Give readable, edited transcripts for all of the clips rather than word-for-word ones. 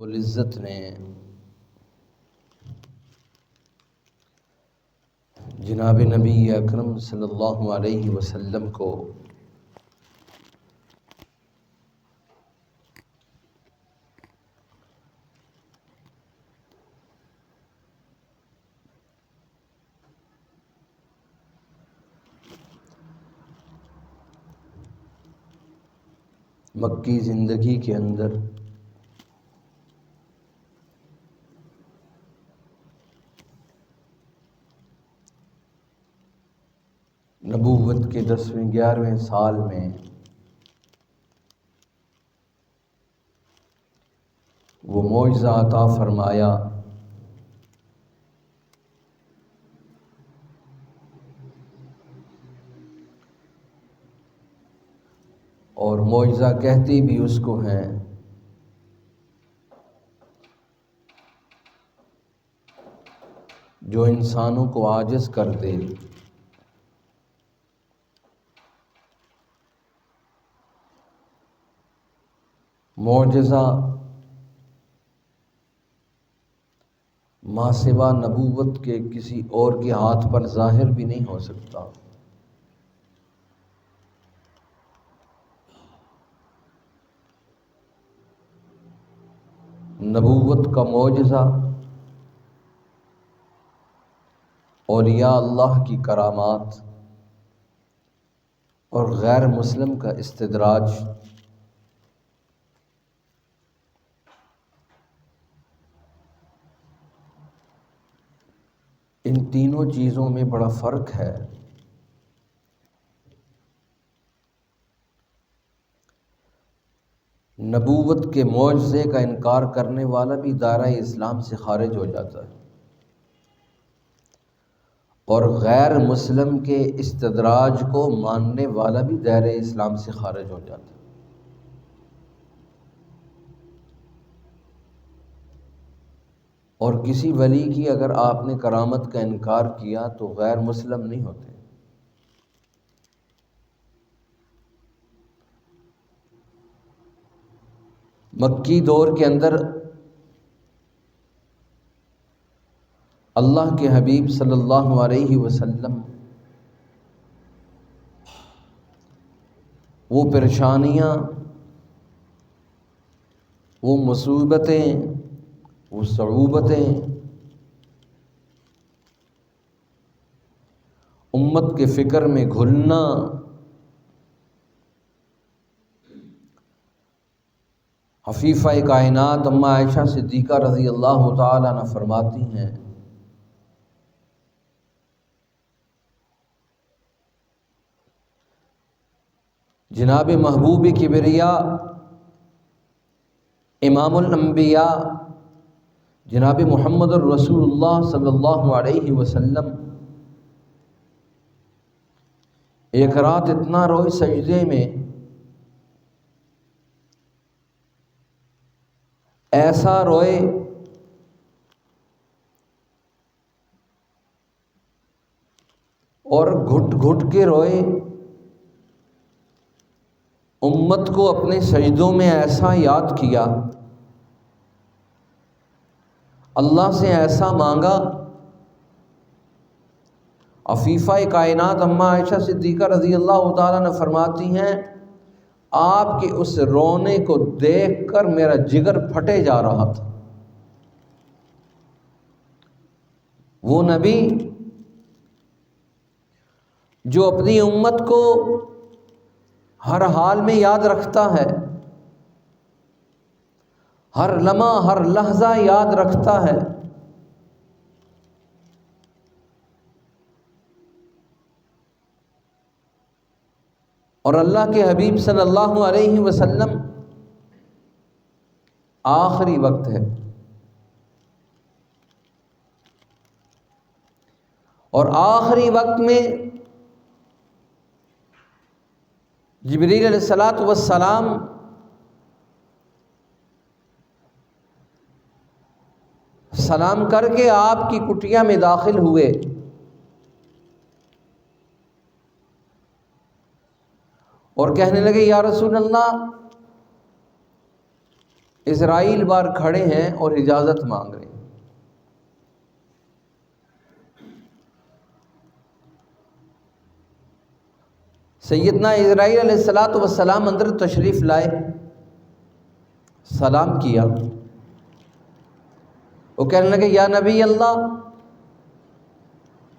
العزت نے جناب نبی اکرم صلی اللہ علیہ وسلم کو مکی زندگی کے اندر نبوت کے 10ویں 11ویں سال میں وہ معجزہ عطا فرمایا اور معجزہ کہتے بھی اس کو ہیں جو انسانوں کو عاجز کر دے۔ معجزہ ما سوا نبوت کے کسی اور کے ہاتھ پر ظاہر بھی نہیں ہو سکتا۔ نبوت کا معجزہ اولیاء اللہ کی کرامات اور غیر مسلم کا استدراج، ان تینوں چیزوں میں بڑا فرق ہے۔ نبوت کے معجزے کا انکار کرنے والا بھی دائرہ اسلام سے خارج ہو جاتا ہے، اور غیر مسلم کے استدراج کو ماننے والا بھی دائرہ اسلام سے خارج ہو جاتا ہے۔ اور کسی ولی کی اگر آپ نے کرامت کا انکار کیا تو غیر مسلم نہیں ہوتے۔ مکی دور کے اندر اللہ کے حبیب صلی اللہ علیہ وسلم وہ پریشانیاں، وہ مصیبتیں، وہ صعوبتیں امت کے فکر میں گھلنا، حفیفہ کائنات اماں عائشہ صدیقہ رضی اللہ تعالیٰ عنہ فرماتی ہیں جناب محبوب کبریا امام الانبیاء جناب محمد الرسول اللہ صلی اللہ علیہ وسلم ایک رات اتنا روئے سجدے میں، ایسا روئے اور گھٹ گھٹ کے روئے، امت کو اپنے سجدوں میں ایسا یاد کیا، اللہ سے ایسا مانگا۔ عفیفہ کائنات اماں عائشہ صدیقہ رضی اللہ تعالیٰ عنہ فرماتی ہیں آپ کے اس رونے کو دیکھ کر میرا جگر پھٹے جا رہا تھا۔ وہ نبی جو اپنی امت کو ہر حال میں یاد رکھتا ہے، ہر لمحہ ہر لحظہ یاد رکھتا ہے، اور اللہ کے حبیب صلی اللہ علیہ وسلم آخری وقت ہے، اور آخری وقت میں جبریل علیہ السلام سلام کر کے آپ کی کٹیا میں داخل ہوئے، اور کہنے لگے یا رسول اللہ اسرائیل بار کھڑے ہیں اور اجازت مانگ رہے ہیں۔ سیدنا اسرائیل علیہ السلام اندر تشریف لائے، سلام کیا، وہ کہنے لگے یا نبی اللہ،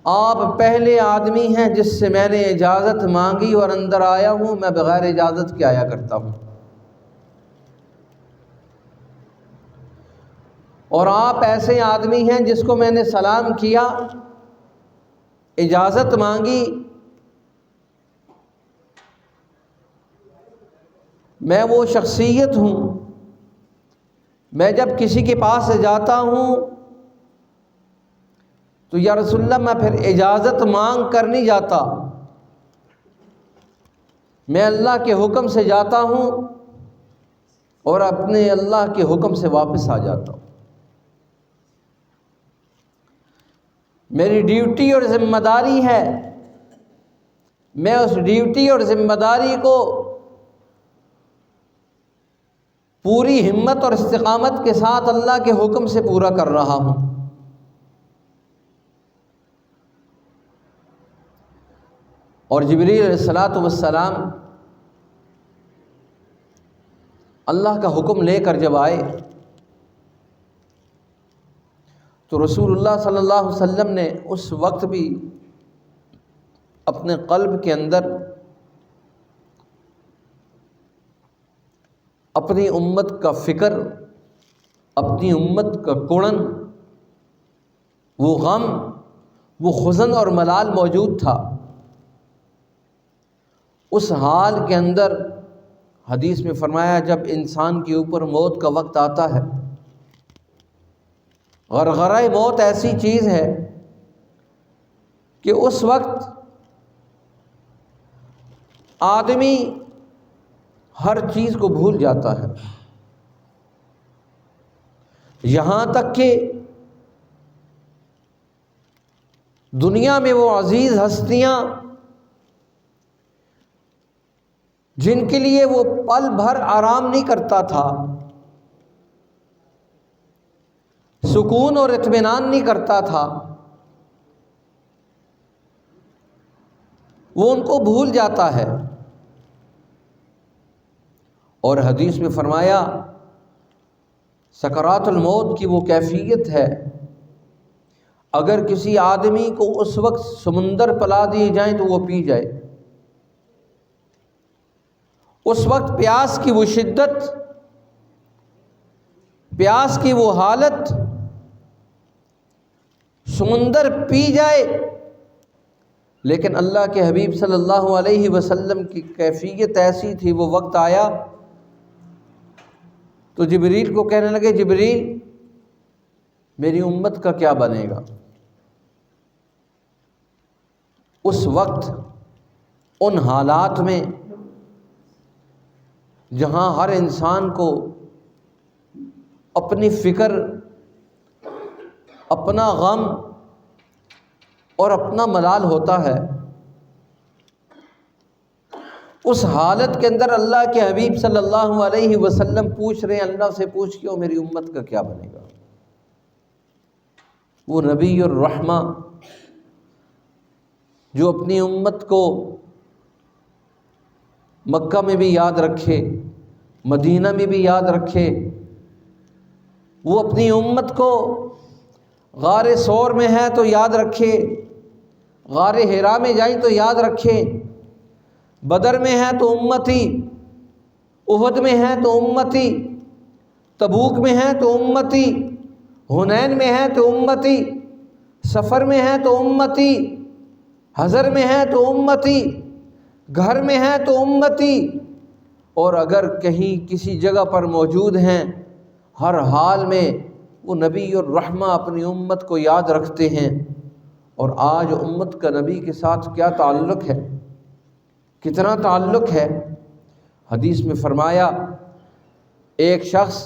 آپ پہلے آدمی ہیں جس سے میں نے اجازت مانگی اور اندر آیا ہوں، میں بغیر اجازت کے آیا کرتا ہوں، اور آپ ایسے آدمی ہیں جس کو میں نے سلام کیا، اجازت مانگی، میں وہ شخصیت ہوں، میں جب کسی کے پاس جاتا ہوں تو یا رسول اللہ میں پھر اجازت مانگ کر نہیں جاتا، میں اللہ کے حکم سے جاتا ہوں اور اپنے اللہ کے حکم سے واپس آ جاتا ہوں۔ میری ڈیوٹی اور ذمہ داری ہے، میں اس ڈیوٹی اور ذمہ داری کو پوری ہمت اور استقامت کے ساتھ اللہ کے حکم سے پورا کر رہا ہوں۔ اور جبریل علیہ السلام اللہ کا حکم لے کر جب آئے تو رسول اللہ صلی اللہ علیہ وسلم نے اس وقت بھی اپنے قلب کے اندر اپنی امت کا فکر، اپنی امت کا کڑن، وہ غم، وہ حزن اور ملال موجود تھا۔ اس حال کے اندر حدیث میں فرمایا جب انسان کے اوپر موت کا وقت آتا ہے، غرغرہ موت ایسی چیز ہے کہ اس وقت آدمی ہر چیز کو بھول جاتا ہے، یہاں تک کہ دنیا میں وہ عزیز ہستیاں جن کے لیے وہ پل بھر آرام نہیں کرتا تھا، سکون اور اطمینان نہیں کرتا تھا، وہ ان کو بھول جاتا ہے۔ اور حدیث میں فرمایا سکرات الموت کی وہ کیفیت ہے، اگر کسی آدمی کو اس وقت سمندر پلا دیے جائیں تو وہ پی جائے، اس وقت پیاس کی وہ شدت، پیاس کی وہ حالت، سمندر پی جائے، لیکن اللہ کے حبیب صلی اللہ علیہ وسلم کی کیفیت ایسی تھی، وہ وقت آیا تو جبریل کو کہنے لگے جبریل میری امت کا کیا بنے گا؟ اس وقت ان حالات میں جہاں ہر انسان کو اپنی فکر، اپنا غم اور اپنا ملال ہوتا ہے، اس حالت کے اندر اللہ کے حبیب صلی اللہ علیہ وسلم پوچھ رہے ہیں، اللہ سے پوچھ کے میری امت کا کیا بنے گا؟ وہ نبی الرحمہ جو اپنی امت کو مکہ میں بھی یاد رکھے، مدینہ میں بھی یاد رکھے، وہ اپنی امت کو غار ثور میں ہے تو یاد رکھے، غار حرا میں جائیں تو یاد رکھے، بدر میں ہے تو امتی، احد میں ہے تو امتی، تبوک میں ہے تو امتی، حنین میں ہے تو امتی، سفر میں ہے تو امتی، حضر میں ہے تو امتی، گھر میں ہے تو امتی، اور اگر کہیں کسی جگہ پر موجود ہیں ہر حال میں وہ نبی الرحمہ اپنی امت کو یاد رکھتے ہیں۔ اور آج امت کا نبی کے ساتھ کیا تعلق ہے، کتنا تعلق ہے؟ حدیث میں فرمایا ایک شخص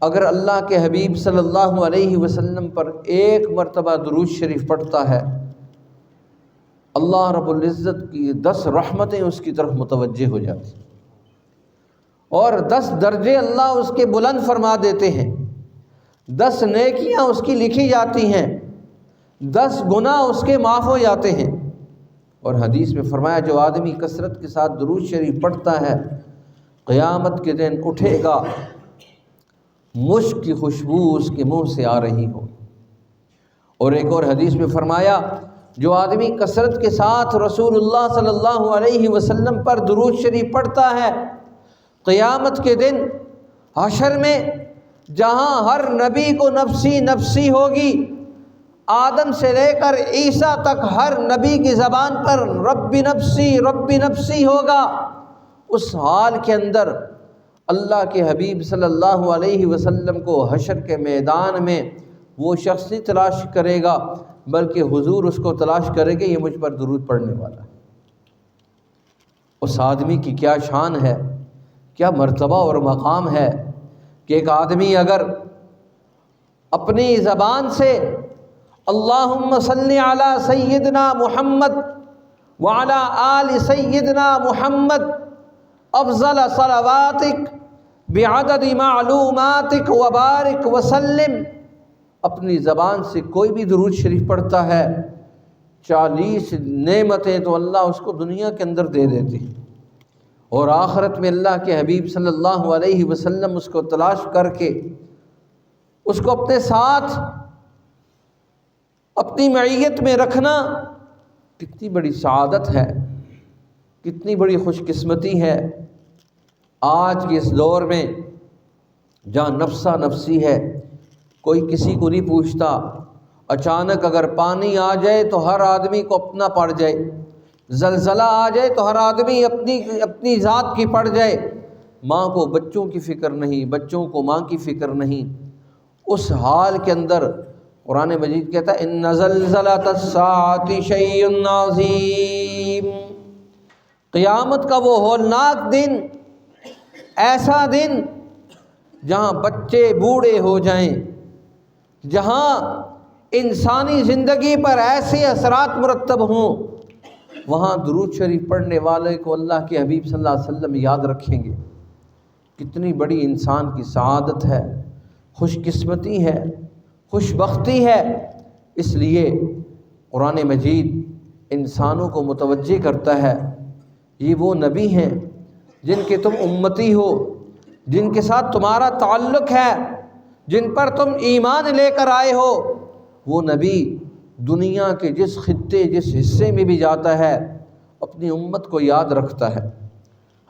اگر اللہ کے حبیب صلی اللہ علیہ وسلم پر ایک مرتبہ درود شریف پڑھتا ہے، اللہ رب العزت کی 10 رحمتیں اس کی طرف متوجہ ہو جاتی، اور 10 درجے اللہ اس کے بلند فرما دیتے ہیں، 10 نیکیاں اس کی لکھی جاتی ہیں، 10 گناہ اس کے معاف ہو جاتے ہیں۔ اور حدیث میں فرمایا جو آدمی کثرت کے ساتھ درود شریف پڑھتا ہے قیامت کے دن اٹھے گا مشک کی خوشبو اس کے منہ سے آ رہی ہو۔ اور ایک اور حدیث میں فرمایا جو آدمی کثرت کے ساتھ رسول اللہ صلی اللہ علیہ وسلم پر درود شریف پڑھتا ہے قیامت کے دن حشر میں جہاں ہر نبی کو نفسی نفسی ہوگی، آدم سے لے کر عیسیٰ تک ہر نبی کی زبان پر رب نفسی نفسی ہوگا، اس حال کے اندر اللہ کے حبیب صلی اللہ علیہ وسلم کو حشر کے میدان میں وہ شخص نہیں تلاش کرے گا بلکہ حضور اس کو تلاش کرے گے، یہ مجھ پر درود پڑھنے والا ہے۔ اس آدمی کی کیا شان ہے، کیا مرتبہ اور مقام ہے کہ ایک آدمی اگر اپنی زبان سے اللہم صلی علی سیدنا محمد وعلی آل سیدنا محمد افضل صلواتک بعدد معلوماتک وبارک وسلم، اپنی زبان سے کوئی بھی درود شریف پڑھتا ہے 40 نعمتیں تو اللہ اس کو دنیا کے اندر دے دیتی، اور آخرت میں اللہ کے حبیب صلی اللہ علیہ وسلم اس کو تلاش کر کے اس کو اپنے ساتھ اپنی معیت میں رکھنا کتنی بڑی سعادت ہے، کتنی بڑی خوش قسمتی ہے۔ آج کے اس دور میں جہاں نفسا نفسی ہے، کوئی کسی کو نہیں پوچھتا، اچانک اگر پانی آ جائے تو ہر آدمی کو اپنا پڑ جائے، زلزلہ آ جائے تو ہر آدمی اپنی ذات کی پڑ جائے، ماں کو بچوں کی فکر نہیں، بچوں کو ماں کی فکر نہیں۔ اس حال کے اندر قرآن مجید کہتا ہے ان زلزلۃ الساعۃ شیء عظیم، قیامت کا وہ ہولناک دن، ایسا دن جہاں بچے بوڑھے ہو جائیں، جہاں انسانی زندگی پر ایسے اثرات مرتب ہوں، وہاں درود شریف پڑھنے والے کو اللہ کے حبیب صلی اللہ علیہ وسلم یاد رکھیں گے۔ کتنی بڑی انسان کی سعادت ہے، خوش قسمتی ہے، خوش بختی ہے۔ اس لیے قرآن مجید انسانوں کو متوجہ کرتا ہے یہ وہ نبی ہیں جن کے تم امتی ہو، جن کے ساتھ تمہارا تعلق ہے، جن پر تم ایمان لے کر آئے ہو۔ وہ نبی دنیا کے جس خطے جس حصے میں بھی جاتا ہے اپنی امت کو یاد رکھتا ہے۔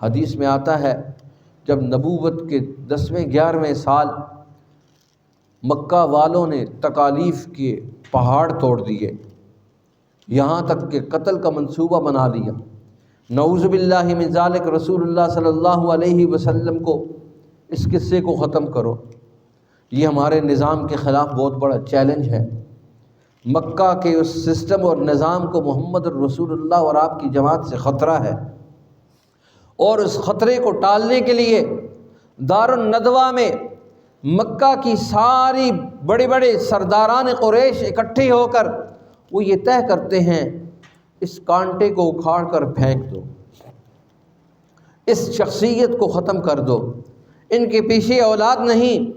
حدیث میں آتا ہے جب نبوت کے 10ویں 11ویں سال مکہ والوں نے تکالیف کے پہاڑ توڑ دیے، یہاں تک کہ قتل کا منصوبہ بنا لیا، نعوذ باللہ من ذالک، رسول اللہ صلی اللہ علیہ وسلم کو اس قصے کو ختم کرو۔ یہ ہمارے نظام کے خلاف بہت بڑا چیلنج ہے۔ مکہ کے اس سسٹم اور نظام کو محمد الرسول اللہ اور آپ کی جماعت سے خطرہ ہے، اور اس خطرے کو ٹالنے کے لیے دار الندوہ میں مکہ کی ساری بڑے بڑے سرداران قریش اکٹھے ہو کر وہ یہ طے کرتے ہیں اس کانٹے کو اکھاڑ کر پھینک دو، اس شخصیت کو ختم کر دو، ان کے پیچھے اولاد نہیں،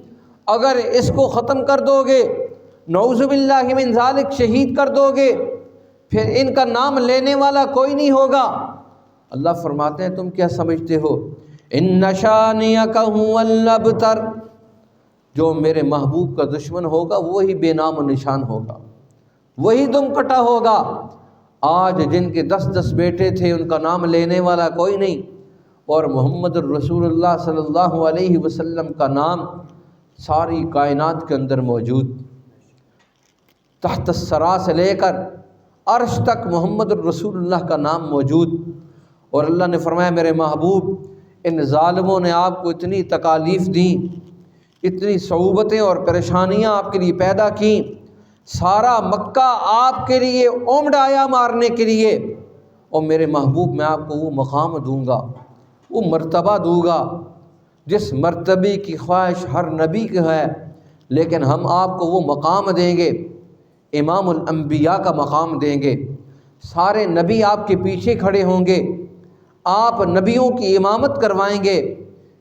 اگر اس کو ختم کر دو گے، نعوذ باللہ من ذالک شہید کر دو گے، پھر ان کا نام لینے والا کوئی نہیں ہوگا۔ اللہ فرماتے ہیں تم کیا سمجھتے ہو، ان شانئک ھو الابتر، جو میرے محبوب کا دشمن ہوگا وہی بے نام و نشان ہوگا، وہی دم کٹا ہوگا۔ آج جن کے 10 بیٹے تھے ان کا نام لینے والا کوئی نہیں، اور محمد الرسول اللہ صلی اللہ علیہ وسلم کا نام ساری کائنات کے اندر موجود، تحت الثری سے لے کر عرش تک محمد الرسول اللہ کا نام موجود۔ اور اللہ نے فرمایا میرے محبوب ان ظالموں نے آپ کو اتنی تکالیف دیں، اتنی صعوبتیں اور پریشانیاں آپ کے لیے پیدا کیں، سارا مکہ آپ کے لیے اومڈ آیا مارنے کے لیے، اور میرے محبوب میں آپ کو وہ مقام دوں گا، وہ مرتبہ دوں گا جس مرتبے کی خواہش ہر نبی کی ہے، لیکن ہم آپ کو وہ مقام دیں گے، امام الانبیاء کا مقام دیں گے۔ سارے نبی آپ کے پیچھے کھڑے ہوں گے، آپ نبیوں کی امامت کروائیں گے،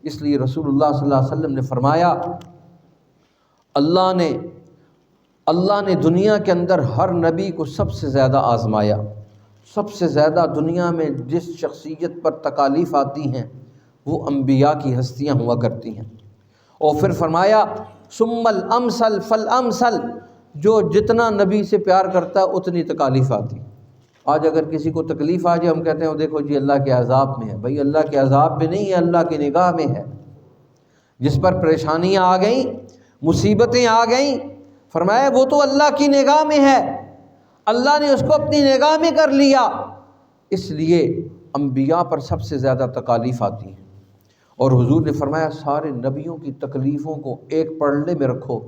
اس لیے رسول اللہ صلی اللہ علیہ وسلم نے فرمایا اللہ نے دنیا کے اندر ہر نبی کو سب سے زیادہ آزمایا. سب سے زیادہ دنیا میں جس شخصیت پر تکالیف آتی ہیں وہ انبیاء کی ہستیاں ہوا کرتی ہیں. اور پھر فرمایا ثم الامثل فالامثل، جو جتنا نبی سے پیار کرتا ہے اتنی تکالیف آتی. آج اگر کسی کو تکلیف آ جائے ہم کہتے ہیں دیکھو جی اللہ کے عذاب میں ہے. بھائی اللہ کے عذاب میں نہیں ہے، اللہ کی نگاہ میں ہے. جس پر پریشانیاں آ گئیں، مصیبتیں آ گئیں، فرمایا وہ تو اللہ کی نگاہ میں ہے، اللہ نے اس کو اپنی نگاہ میں کر لیا. اس لیے انبیاء پر سب سے زیادہ تکالیف آتی ہیں. اور حضور نے فرمایا سارے نبیوں کی تکلیفوں کو ایک پڑلے میں رکھو،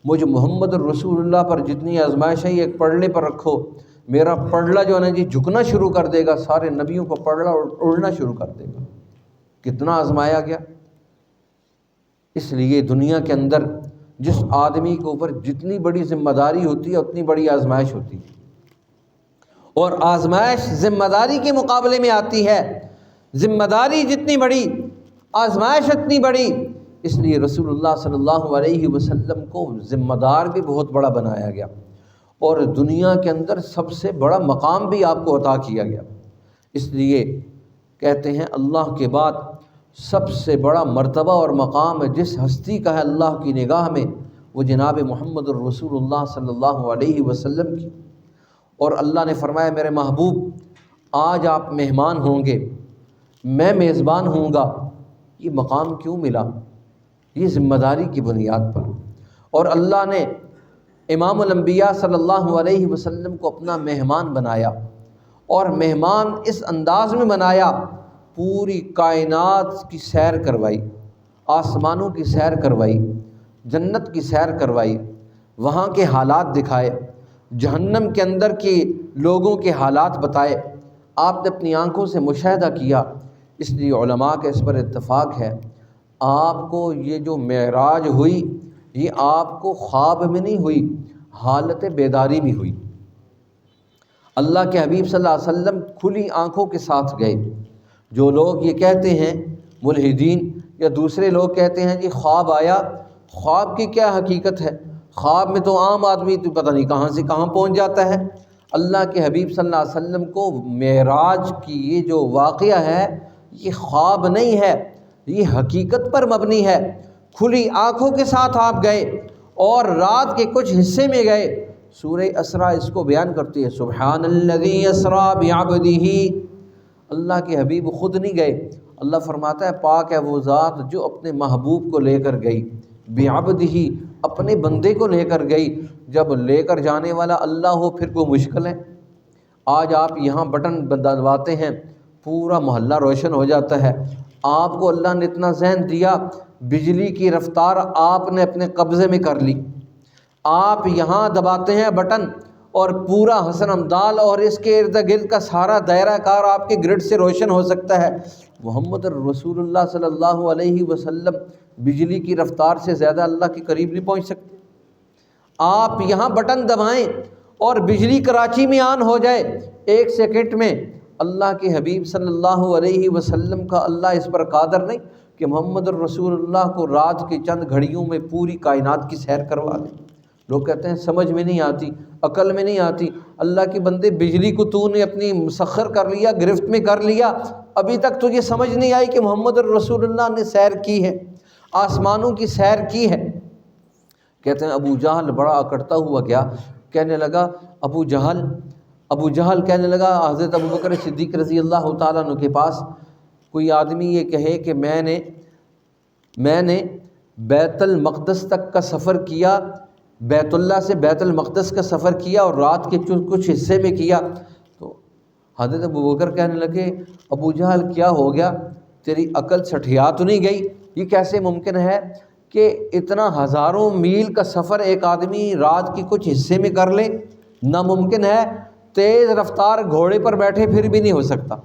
مجھ محمد الرسول اللہ پر جتنی آزمائش ہے ایک پڑلے پر رکھو. میرا پڑلا جو ہے نا جی جھکنا شروع کر دے گا، سارے نبیوں کا پڑلا اڑنا شروع کر دے گا. کتنا آزمایا گیا. اس لیے دنیا کے اندر جس آدمی کے اوپر جتنی بڑی ذمہ داری ہوتی ہے اتنی بڑی آزمائش ہوتی ہے، اور آزمائش ذمہ داری کے مقابلے میں آتی ہے. ذمہ داری جتنی بڑی آزمائش اتنی بڑی. اس لیے رسول اللہ صلی اللہ علیہ وسلم کو ذمہ دار بھی بہت بڑا بنایا گیا، اور دنیا کے اندر سب سے بڑا مقام بھی آپ کو عطا کیا گیا. اس لیے کہتے ہیں اللہ کے بعد سب سے بڑا مرتبہ اور مقام جس ہستی کا ہے اللہ کی نگاہ میں وہ جناب محمد الرسول اللہ صلی اللہ علیہ وسلم کی. اور اللہ نے فرمایا میرے محبوب آج آپ مہمان ہوں گے، میں میزبان ہوں گا. یہ مقام کیوں ملا؟ یہ ذمہ داری کی بنیاد پر. اور اللہ نے امام الانبیاء صلی اللہ علیہ وسلم کو اپنا مہمان بنایا، اور مہمان اس انداز میں بنایا پوری کائنات کی سیر کروائی، آسمانوں کی سیر کروائی، جنت کی سیر کروائی، وہاں کے حالات دکھائے، جہنم کے اندر کے لوگوں کے حالات بتائے. آپ نے اپنی آنکھوں سے مشاہدہ کیا. اس لیے علماء کا اس پر اتفاق ہے آپ کو یہ جو معراج ہوئی یہ آپ کو خواب میں نہیں ہوئی، حالت بیداری میں ہوئی. اللہ کے حبیب صلی اللہ علیہ وسلم کھلی آنکھوں کے ساتھ گئے. جو لوگ یہ کہتے ہیں ملحدین یا دوسرے لوگ کہتے ہیں جی خواب آیا، خواب کی کیا حقیقت ہے؟ خواب میں تو عام آدمی تو پتہ نہیں کہاں سے کہاں پہنچ جاتا ہے. اللہ کے حبیب صلی اللہ علیہ وسلم کو معراج کی یہ جو واقعہ ہے یہ خواب نہیں ہے، یہ حقیقت پر مبنی ہے. کھلی آنکھوں کے ساتھ آپ گئے اور رات کے کچھ حصے میں گئے. سورہ اسراء اس کو بیان کرتی ہے سبحان الذی اسریٰ بعبدہ. اللہ کے حبیب خود نہیں گئے، اللہ فرماتا ہے پاک ہے وہ ذات جو اپنے محبوب کو لے کر گئی، بعبدہ اپنے بندے کو لے کر گئی. جب لے کر جانے والا اللہ ہو پھر کوئی مشکل ہے؟ آج آپ یہاں بٹن دباتے ہیں پورا محلہ روشن ہو جاتا ہے. آپ کو اللہ نے اتنا ذہن دیا، بجلی کی رفتار آپ نے اپنے قبضے میں کر لی. آپ یہاں دباتے ہیں بٹن اور پورا حسن امدال اور اس کے ارد گرد کا سارا دائرہ کار آپ کے گرڈ سے روشن ہو سکتا ہے. محمد رسول اللہ صلی اللہ علیہ وسلم بجلی کی رفتار سے زیادہ اللہ کے قریب نہیں پہنچ سکتے. آپ یہاں بٹن دبائیں اور بجلی کراچی میں آن ہو جائے 1 سیکنڈ میں. اللہ کے حبیب صلی اللہ علیہ وسلم کا اللہ اس پر قادر نہیں کہ محمد الرسول اللہ کو رات کی چند گھڑیوں میں پوری کائنات کی سیر کروا دیں. لوگ کہتے ہیں سمجھ میں نہیں آتی، عقل میں نہیں آتی. اللہ کے بندے بجلی کو تو نے اپنی مسخر کر لیا، گرفت میں کر لیا، ابھی تک تجھے سمجھ نہیں آئی کہ محمد الرسول اللہ نے سیر کی ہے، آسمانوں کی سیر کی ہے. کہتے ہیں ابو جہل بڑا اکڑتا ہوا گیا، کہنے لگا ابو جہل کہنے لگا حضرت ابوبکر صدیق رضی اللہ تعالیٰ عنہ کے پاس کوئی آدمی یہ کہے کہ میں نے بیت المقدس تک کا سفر کیا، بیت اللہ سے بیت المقدس کا سفر کیا اور رات کے کچھ حصے میں کیا. تو حضرت ابوبکر کہنے لگے ابو جہل کیا ہو گیا، تیری عقل سٹھیا تو نہیں گئی؟ یہ کیسے ممکن ہے کہ اتنا ہزاروں میل کا سفر ایک آدمی رات کے کچھ حصے میں کر لے؟ ناممکن ہے، تیز رفتار گھوڑے پر بیٹھے پھر بھی نہیں ہو سکتا.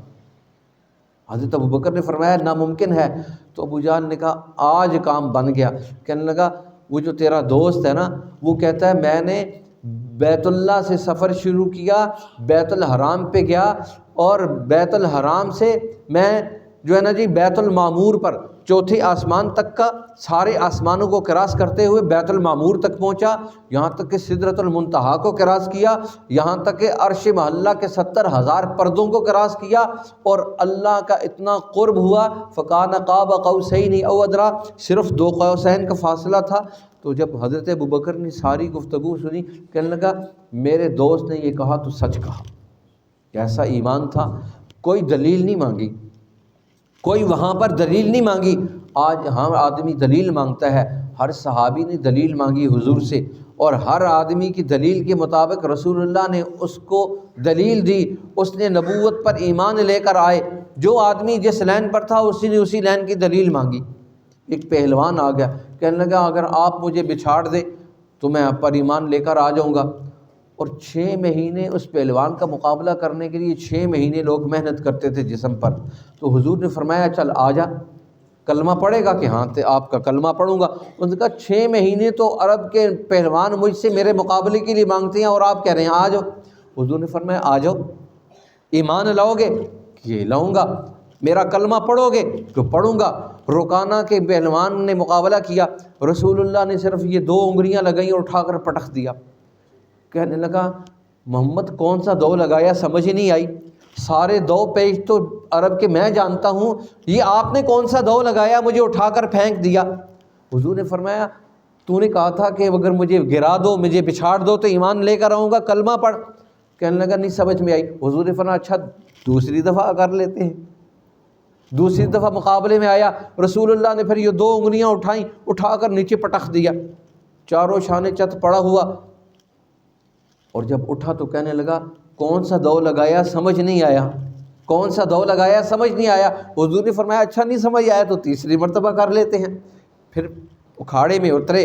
حضرت ابوبکر نے فرمایا ناممکن ہے. تو ابو جہل نے کہا آج کام بن گیا. کہنے لگا وہ جو تیرا دوست ہے نا وہ کہتا ہے میں نے بیت اللہ سے سفر شروع کیا، بیت الحرام پہ گیا اور بیت الحرام سے میں جو ہے نا جی بیت المعمور پر چوتھے آسمان تک کا، سارے آسمانوں کو کراس کرتے ہوئے بیت المعمور تک پہنچا، یہاں تک کہ سدرۃ المنتہا کو کراس کیا، یہاں تک کہ عرش معلیٰ کے 70,000 پردوں کو کراس کیا، اور اللہ کا اتنا قرب ہوا فکان قاب قوسین او ادنی، صرف 2 قوسین کا فاصلہ تھا۔ تو جب حضرت ابوبکر نے ساری گفتگو سنی، کہنے لگا میرے دوست نے یہ کہا تو سچ کہا۔ کیسا ایمان تھا، کوئی دلیل نہیں مانگی، کوئی وہاں پر دلیل نہیں مانگی۔ آج ہم آدمی دلیل مانگتا ہے، ہر صحابی نے دلیل مانگی حضور سے، اور ہر آدمی کی دلیل کے مطابق رسول اللہ نے اس کو دلیل دی، اس نے نبوت پر ایمان لے کر آئے۔ جو آدمی جس لائن پر تھا اسی لائن کی دلیل مانگی۔ ایک پہلوان آ گیا، کہنے لگا اگر آپ مجھے بچھاڑ دے تو میں آپ پر ایمان لے کر آ جاؤں گا۔ اور 6 مہینے اس پہلوان کا مقابلہ کرنے کے لیے 6 مہینے لوگ محنت کرتے تھے جسم پر۔ تو حضور نے فرمایا چل آ جا، کلمہ پڑھے گا کہ ہاں آپ کا کلمہ پڑھوں گا۔ انہوں نے کہا 6 مہینے تو عرب کے پہلوان مجھ سے میرے مقابلے کے لیے مانگتے ہیں، اور آپ کہہ رہے ہیں آ جاؤ۔ حضور نے فرمایا آ جاؤ، ایمان لاؤ گے کہ لاؤں گا، میرا کلمہ پڑھو گے تو پڑھوں گا۔ رکانہ کے پہلوان نے مقابلہ کیا، رسول اللہ نے صرف یہ 2 انگلیاں لگائیں اور اٹھا کر پٹخ دیا۔ کہنے لگا محمد کون سا دو لگایا، سمجھ ہی نہیں آئی، سارے 2 پیج تو عرب کے میں جانتا ہوں، یہ آپ نے کون سا دو لگایا، مجھے اٹھا کر پھینک دیا۔ حضور نے فرمایا تو نے کہا تھا کہ اگر مجھے گرا دو، مجھے بچھاڑ دو تو ایمان لے کر آؤں گا، کلمہ پڑھ۔ کہنے لگا نہیں سمجھ میں آئی۔ حضور نے فرمایا اچھا دوسری دفعہ کر لیتے ہیں۔ دوسری دفعہ مقابلے میں آیا، رسول اللہ نے پھر یہ 2 انگلیاں اٹھائیں، اٹھا کر نیچے پٹخ دیا، چاروں شانے چت پڑا ہوا۔ اور جب اٹھا تو کہنے لگا کون سا دو لگایا سمجھ نہیں آیا، کون سا دو لگایا سمجھ نہیں آیا۔ حضور نے فرمایا اچھا نہیں سمجھ آیا تو تیسری مرتبہ کر لیتے ہیں۔ پھر اکھاڑے میں اترے،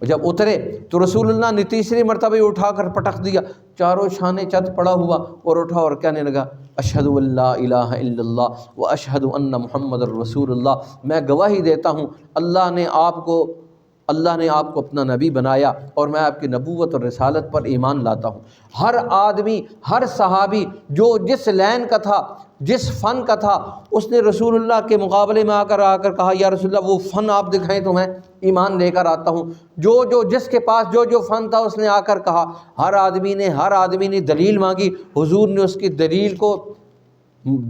جب اترے تو رسول اللہ نے تیسری مرتبہ اٹھا کر پٹخ دیا، چاروں شانے چت پڑا ہوا، اور اٹھا اور کہنے لگا اشہد ان لا الہ الا اللہ و اشہد ان محمد الرسول اللہ، میں گواہی دیتا ہوں اللہ نے آپ کو اپنا نبی بنایا، اور میں آپ کی نبوت اور رسالت پر ایمان لاتا ہوں۔ ہر آدمی، ہر صحابی جو جس لین کا تھا، جس فن کا تھا، اس نے رسول اللہ کے مقابلے میں آ کر کہا یا رسول اللہ وہ فن آپ دکھائیں تو میں ایمان لے کر آتا ہوں۔ جو جس کے پاس جو فن تھا اس نے آ کر کہا۔ ہر آدمی نے دلیل مانگی، حضور نے اس کی دلیل کو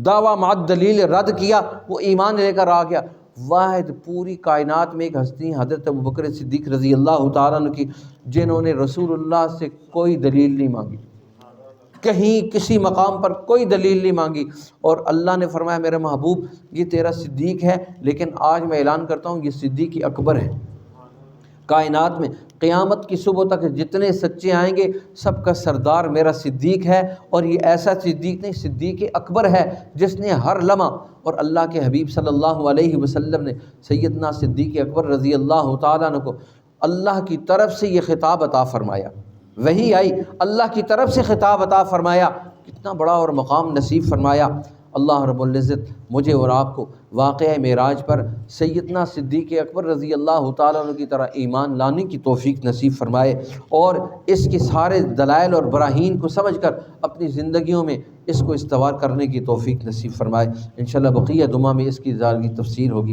دعویٰ مع دلیل رد کیا، وہ ایمان لے کر آ گیا۔ واحد پوری کائنات میں ایک ہستی حضرت ابوبکر صدیق رضی اللہ تعالیٰ عنہ کی، جنہوں نے رسول اللہ سے کوئی دلیل نہیں مانگی، کہیں کسی مقام پر کوئی دلیل نہیں مانگی، اور اللہ نے فرمایا میرے محبوب یہ تیرا صدیق ہے، لیکن آج میں اعلان کرتا ہوں یہ صدیق اکبر ہے۔ کائنات میں قیامت کی صبح تک جتنے سچے آئیں گے سب کا سردار میرا صدیق ہے، اور یہ ایسا صدیق نہیں، صدیق اکبر ہے جس نے ہر لمحہ، اور اللہ کے حبیب صلی اللہ علیہ وسلم نے سیدنا صدیق اکبر رضی اللہ تعالیٰ عنہ کو اللہ کی طرف سے یہ خطاب عطا فرمایا، وحی آئی اللہ کی طرف سے خطاب عطا فرمایا، کتنا بڑا اور مقام نصیب فرمایا۔ اللہ رب العزت مجھے اور آپ کو واقعہ معراج پر سیدنا صدیق اکبر رضی اللہ تعالیٰ عنہ کی طرح ایمان لانے کی توفیق نصیب فرمائے، اور اس کے سارے دلائل اور براہین کو سمجھ کر اپنی زندگیوں میں اس کو استوار کرنے کی توفیق نصیب فرمائے۔ انشاءاللہ بقیہ دمہ میں اس کی تفسیر ہوگی۔